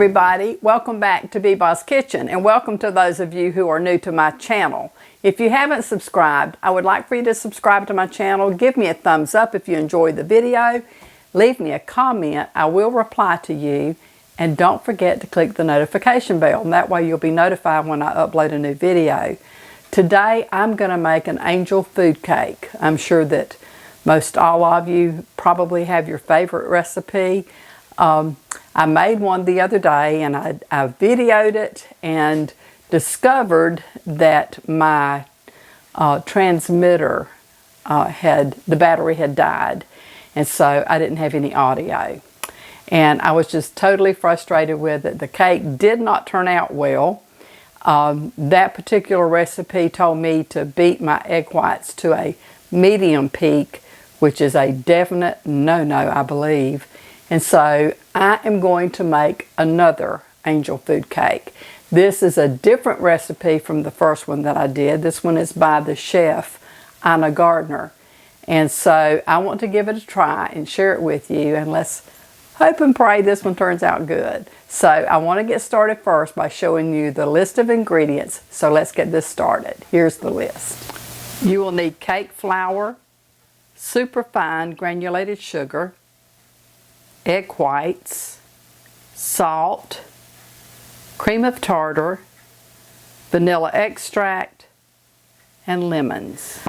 everybody, welcome back to Beebah's Kitchen, and welcome to those of you who are new to my channel. If you haven't subscribed, I would like for you to subscribe to my channel. Give me a thumbs up if you enjoyed the video. Leave me a comment. I will reply to you. And don't forget to click the notification bell, and that way you'll be notified when I upload a new video. Today I'm going to make an angel food cake. I'm sure that most all of you probably have your favorite recipe. I made one the other day, and I videoed it and discovered that my transmitter the battery had died, and so I didn't have any audio. And I was just totally frustrated with it. The cake did not turn out well. That particular recipe told me to beat my egg whites to a medium peak, which is a definite no-no, I believe. And so I am going to make another angel food cake. This is a different recipe from the first one that I did. This one is by the chef, Anna Gardner. And so I want to give it a try and share it with you, and let's hope and pray this one turns out good. So I want to get started first by showing you the list of ingredients. So let's get this started. Here's the list. You will need cake flour, superfine granulated sugar, egg whites, salt, cream of tartar, vanilla extract, and lemons.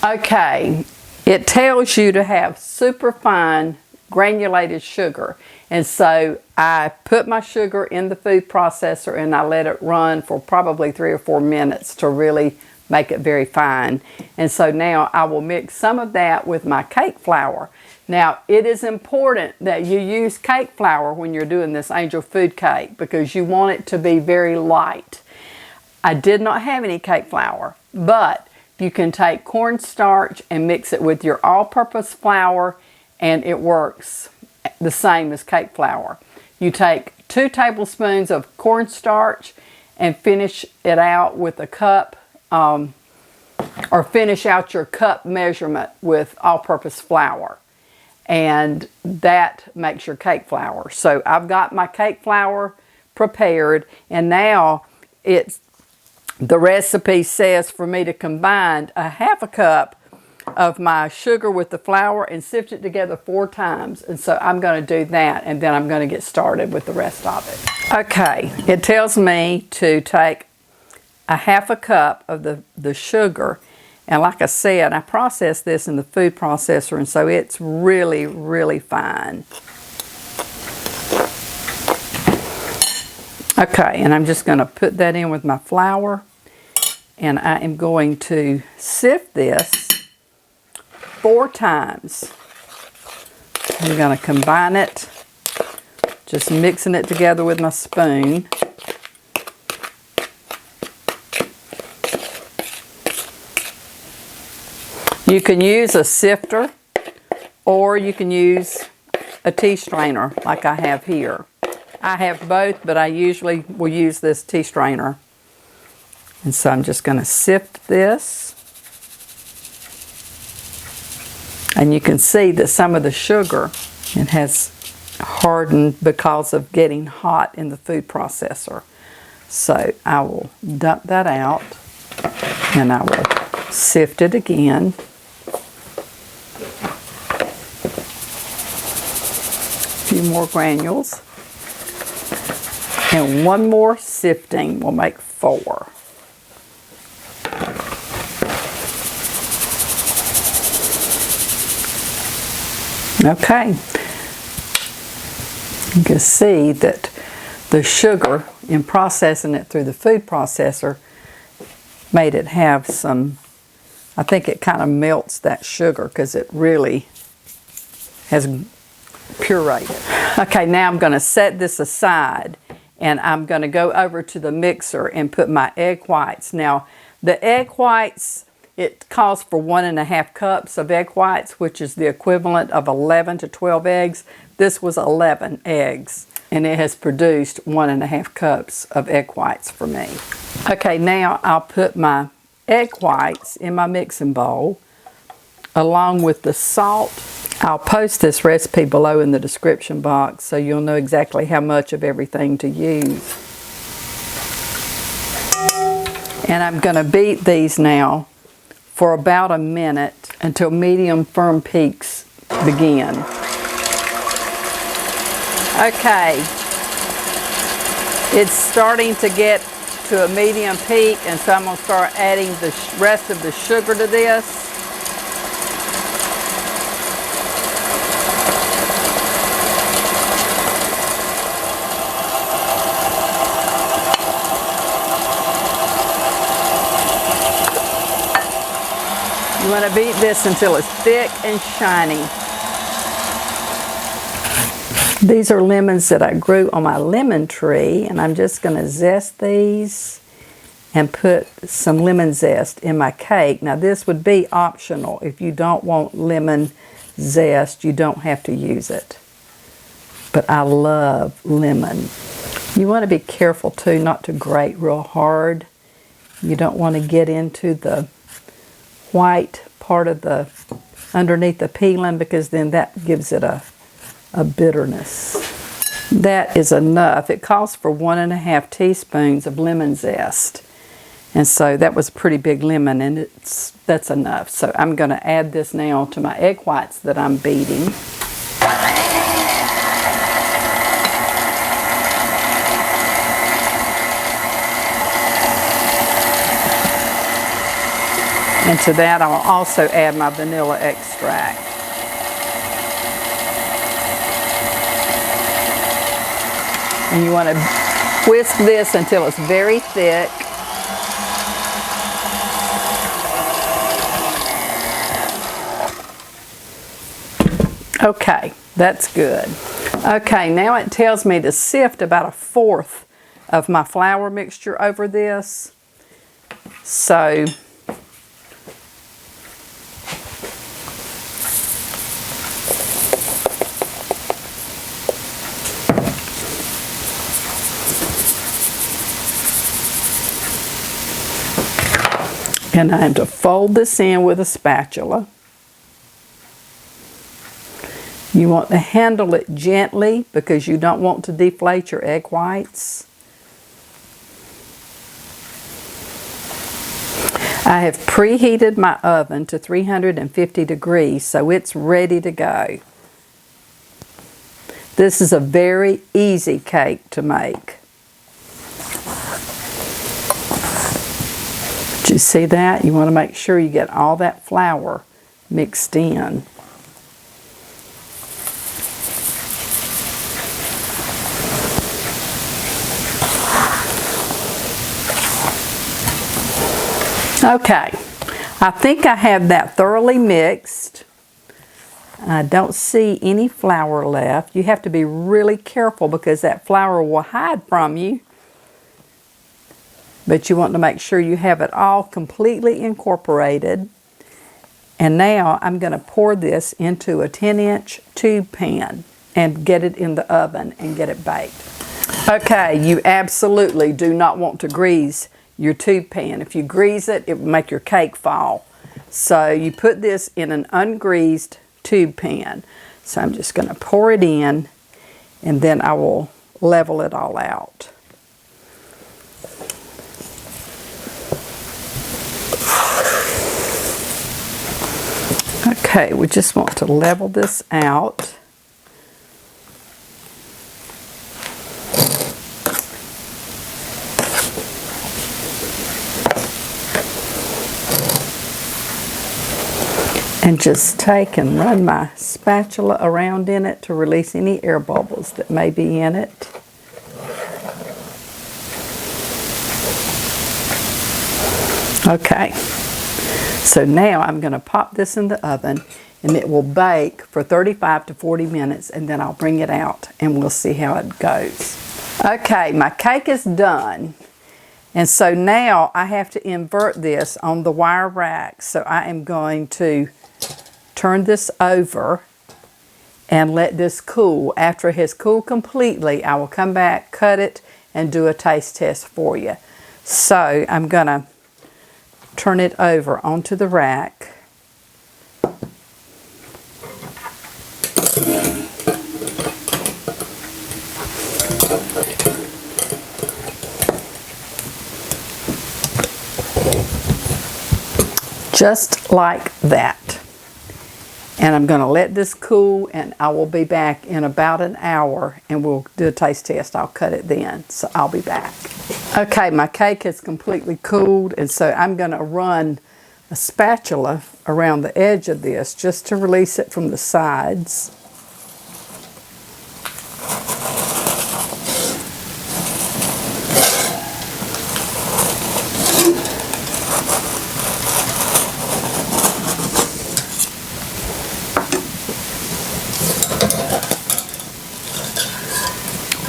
Okay, it tells you to have superfine granulated sugar, and so I put my sugar in the food processor and I let it run for probably 3 or 4 minutes to really make it very fine. And so now I will mix some of that with my cake flour. Now, it is important that you use cake flour when you're doing this angel food cake because you want it to be very light. I did not have any cake flour, but you can take cornstarch and mix it with your all-purpose flour, and it works the same as cake flour. You take 2 tablespoons of cornstarch and finish it out with a cup, or finish out your cup measurement with all-purpose flour. And that makes your cake flour. So I've got my cake flour prepared, and now the recipe says for me to combine a half a cup of my sugar with the flour and sift it together 4 times. And so I'm going to do that, and then I'm going to get started with the rest of it. Okay, it tells me to take a half a cup of the sugar. And like I said, I processed this in the food processor, and so it's really, really fine. Okay, and I'm just going to put that in with my flour, and I am going to sift this 4 times. I'm going to combine it, just mixing it together with my spoon. You can use a sifter, or you can use a tea strainer like I have here. I have both, but I usually will use this tea strainer. And so I'm just going to sift this. And you can see that some of the sugar, it has hardened because of getting hot in the food processor. So I will dump that out, and I will sift it again. Few more granules, and 1 more sifting will make 4. Okay, you can see that the sugar, in processing it through the food processor, made it have some, I think it kind of melts that sugar because it really has pureed. Okay, now I'm going to set this aside, and I'm going to go over to the mixer and put my egg whites. Now, the egg whites, it calls for 1½ cups of egg whites, which is the equivalent of 11 to 12 eggs. This was 11 eggs, and it has produced 1½ cups of egg whites for me. Okay, now I'll put my egg whites in my mixing bowl, along with the salt I'll post this recipe below in the description box so you'll know exactly how much of everything to use. And I'm going to beat these now for about a minute until medium firm peaks begin. Okay, it's starting to get to a medium peak, and so I'm going to start adding the rest of the sugar to this. You want to beat this until it's thick and shiny. These are lemons that I grew on my lemon tree, and I'm just going to zest these and put some lemon zest in my cake. Now this would be optional. If you don't want lemon zest, you don't have to use it. But I love lemon. You want to be careful too not to grate real hard. You don't want to get into the white part of the underneath the peeling, because then that gives it a bitterness. That is enough. It calls for 1.5 teaspoons of lemon zest, and so that was a pretty big lemon, and that's enough. So I'm going to add this now to my egg whites that I'm beating. And to that I'll also add my vanilla extract. And you want to whisk this until it's very thick. Okay, that's good. Okay, now it tells me to sift about 1/4 of my flour mixture over this. So and I am to fold this in with a spatula. You want to handle it gently because you don't want to deflate your egg whites. I have preheated my oven to 350 degrees, so it's ready to go. This is a very easy cake to make. Did you see that? You want to make sure you get all that flour mixed in. Okay, I think I have that thoroughly mixed. I don't see any flour left. You have to be really careful because that flour will hide from you. But you want to make sure you have it all completely incorporated. And now I'm going to pour this into a 10-inch tube pan and get it in the oven and get it baked. Okay, you absolutely do not want to grease your tube pan. If you grease it, it will make your cake fall. So you put this in an ungreased tube pan. So I'm just going to pour it in, and then I will level it all out. Okay, we just want to level this out. And just take and run my spatula around in it to release any air bubbles that may be in it. Okay, so now I'm going to pop this in the oven, and it will bake for 35 to 40 minutes, and then I'll bring it out and we'll see how it goes. Okay, my cake is done. And so now I have to invert this on the wire rack. So I am going to turn this over and let this cool. After it has cooled completely, I will come back, cut it, and do a taste test for you. So I'm going to turn it over onto the rack. Just like that. And I'm going to let this cool, and I will be back in about an hour and we'll do a taste test. I'll cut it then, so I'll be back. Okay, my cake has completely cooled, and so I'm going to run a spatula around the edge of this just to release it from the sides.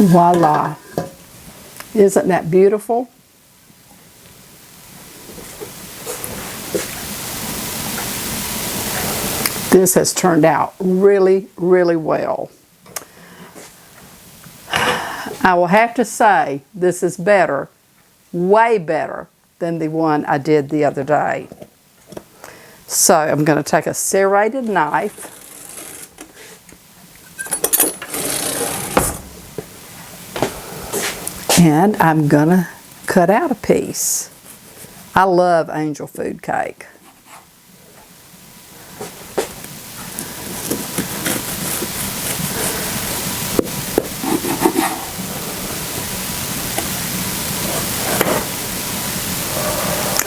Voila. Isn't that beautiful? This has turned out really, really well. I will have to say this is better, way better than the one I did the other day. So I'm going to take a serrated knife. And I'm going to cut out a piece. I love angel food cake.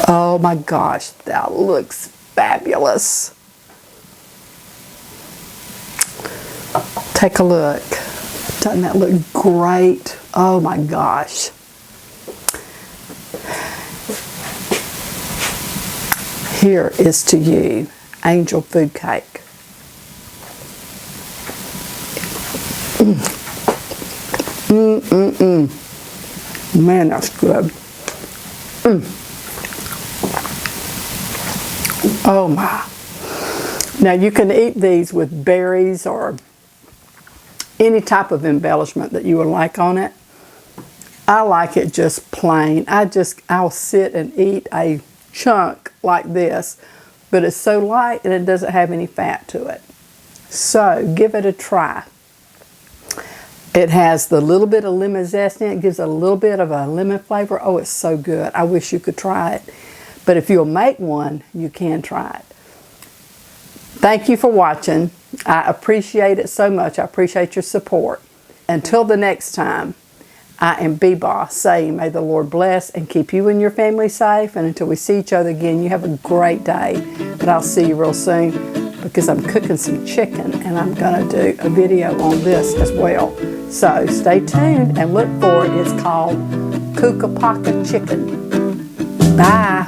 Oh my gosh, that looks fabulous. Take a look. Doesn't that look great? Oh my gosh. Here is to you, angel food cake. Man, that's good. Oh my. Now you can eat these with berries or any type of embellishment that you would like on it. I like it just plain. I'll sit and eat a chunk like this, but it's so light and it doesn't have any fat to it. So give it a try. It has the little bit of lemon zest in it. It gives a little bit of a lemon flavor. Oh, it's so good. I wish you could try it. But if you'll make one, you can try it. Thank you for watching. I appreciate it so much. I appreciate your support. Until the next time, I am B-Boss saying may the Lord bless and keep you and your family safe. And until we see each other again, you have a great day. But I'll see you real soon because I'm cooking some chicken and I'm going to do a video on this as well. So stay tuned and look for it. It's called Kukapaka Chicken. Bye.